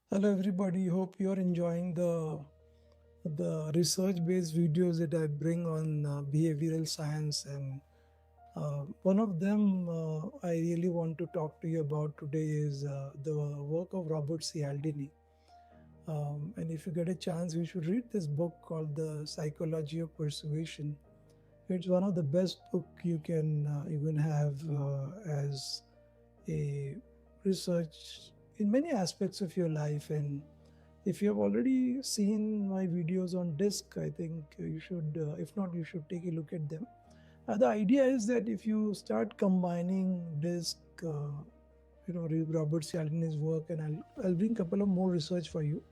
Hello everybody, hope you're enjoying the research-based videos that I bring on behavioral science, and one of them I really want to talk to you about today is the work of Robert Cialdini. And if you get a chance, you should read this book called The Psychology of Persuasion. It's one of the best book you can even have as a research in many aspects of your life. And if you have already seen my videos on disc, I think you should, if not, you should take a look at them. The idea is that if you start combining disc, Robert Cialdini's work, and I'll bring a couple of more research for you,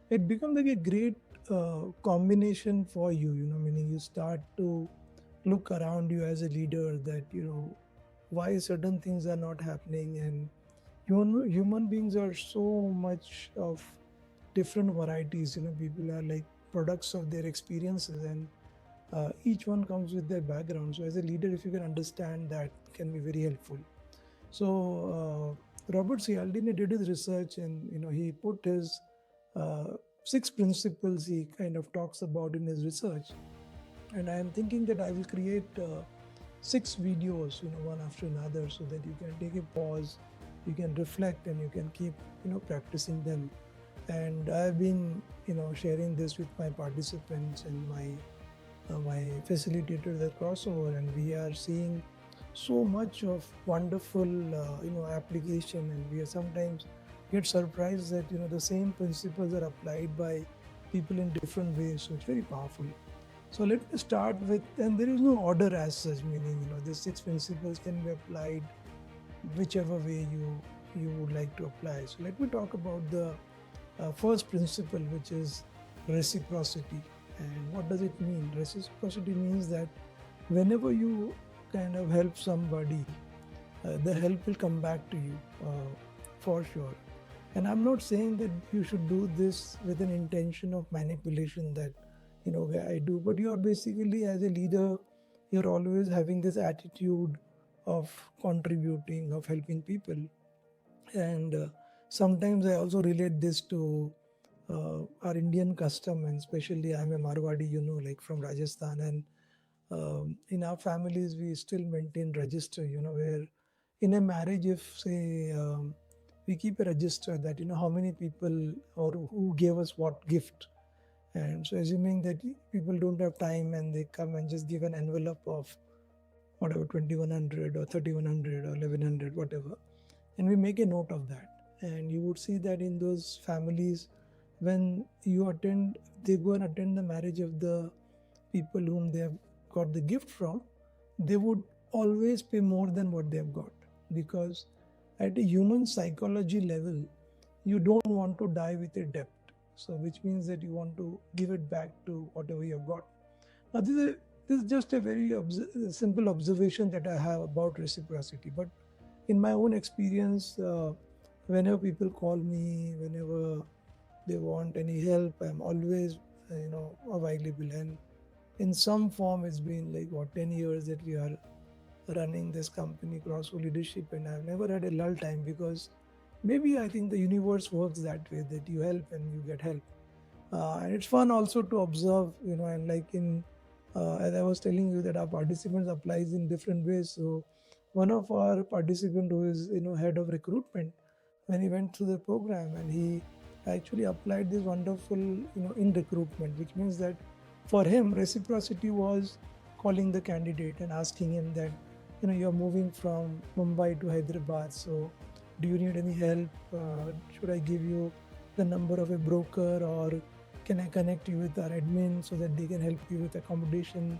it becomes like a great combination for you, meaning you start to look around you as a leader that, why certain things are not happening. And human beings are so much of different varieties. People are like products of their experiences, and each one comes with their background. So as a leader, if you can understand that, can be very helpful. So Robert Cialdini did his research, and he put his uh, six principles he kind of talks about in his research. And I am thinking that I will create six videos, one after another, so that you can take a pause, you can reflect, and you can keep practicing them. And I've been sharing this with my participants and my facilitators at crossover, and we are seeing so much of wonderful application, and we are sometimes get surprised that the same principles are applied by people in different ways. So it's very powerful. So let me start with, and there is no order as such, meaning these six principles can be applied whichever way you would like to apply. So let me talk about the first principle, which is reciprocity. And what does it mean? Reciprocity means that whenever you kind of help somebody, the help will come back to you for sure. And I'm not saying that you should do this with an intention of manipulation that, I do, but you are basically, as a leader, you're always having this attitude of contributing, of helping people. And sometimes I also relate this to our Indian custom, and especially I'm a Marwari, like from Rajasthan, and in our families we still maintain register, where in a marriage, if say we keep a register that how many people or who gave us what gift. And so assuming that people don't have time and they come and just give an envelope of whatever 2100 or 3100 or 1100, whatever, and we make a note of that. And you would see that in those families, when you attend, they go and attend the marriage of the people whom they have got the gift from, they would always pay more than what they have got, because at a human psychology level, you don't want to die with a debt. So which means that you want to give it back to whatever you have got. Now this is just a very simple observation that I have about reciprocity. But in my own experience, whenever people call me, whenever they want any help, I'm always available. And in some form, it's been like 10 years that we are running this company, Crossful Leadership, and I've never had a lull time, because maybe I think the universe works that way, that you help and you get help. And it's fun also to observe, and like as I was telling you, that our participants applies in different ways. So one of our participant, who is head of recruitment, when he went through the program, and he actually applied this wonderful in recruitment, which means that for him reciprocity was calling the candidate and asking him that you're moving from Mumbai to Hyderabad, so do you need any help? Should I give you the number of a broker, or can I connect you with our admin so that they can help you with accommodation?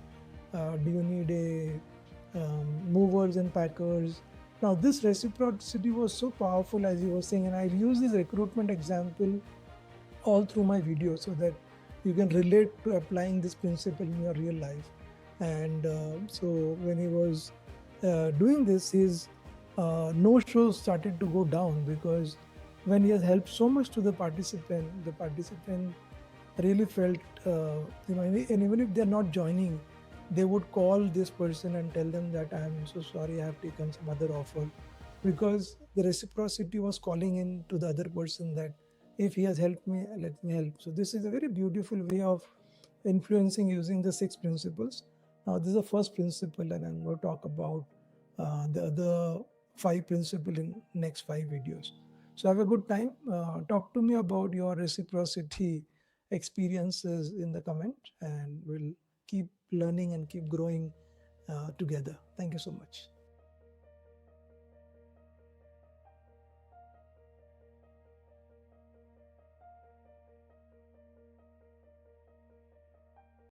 Do you need a movers and packers? Now, this reciprocity was so powerful, as you were saying, and I'll use this recruitment example all through my video so that you can relate to applying this principle in your real life. And so when he was doing this, his no-shows started to go down, because when he has helped so much to the participant really felt, and even if they're not joining, they would call this person and tell them that I'm so sorry, I have taken some other offer, because the reciprocity was calling in to the other person that If he has helped me, let me help. So this is a very beautiful way of influencing using the 6 principles. Now this is the first principle, and I'm going to talk about the other 5 principles in next 5 videos. So have a good time. Talk to me about your reciprocity experiences in the comment, and we'll keep learning and keep growing together. Thank you so much.